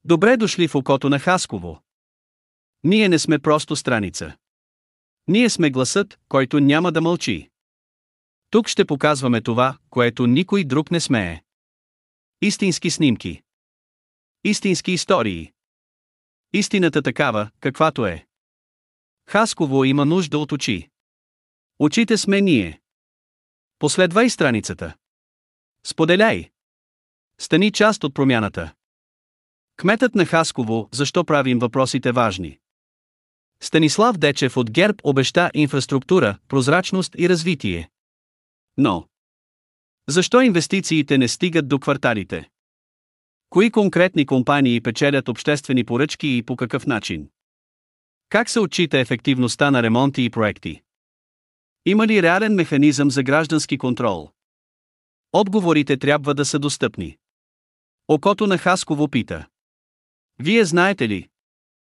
Добре дошли в окото на Хасково. Ние не сме просто страница. Ние сме гласът, който няма да мълчи. Тук ще показваме това, което никой друг не смее. Истински снимки. Истински истории. Истината такава, каквато е. Хасково има нужда от очи. Очите сме ние. Последвай страницата. Споделяй. Стани част от промяната. Кметът на Хасково, защо правим въпросите важни? Станислав Дечев от ГЕРБ обеща инфраструктура, прозрачност и развитие. Но защо инвестициите не стигат до кварталите? Кои конкретни компании печелят обществени поръчки и по какъв начин? Как се отчита ефективността на ремонти и проекти? Има ли реален механизъм за граждански контрол? Отговорите трябва да са достъпни. Окото на Хасково пита. Вие знаете ли,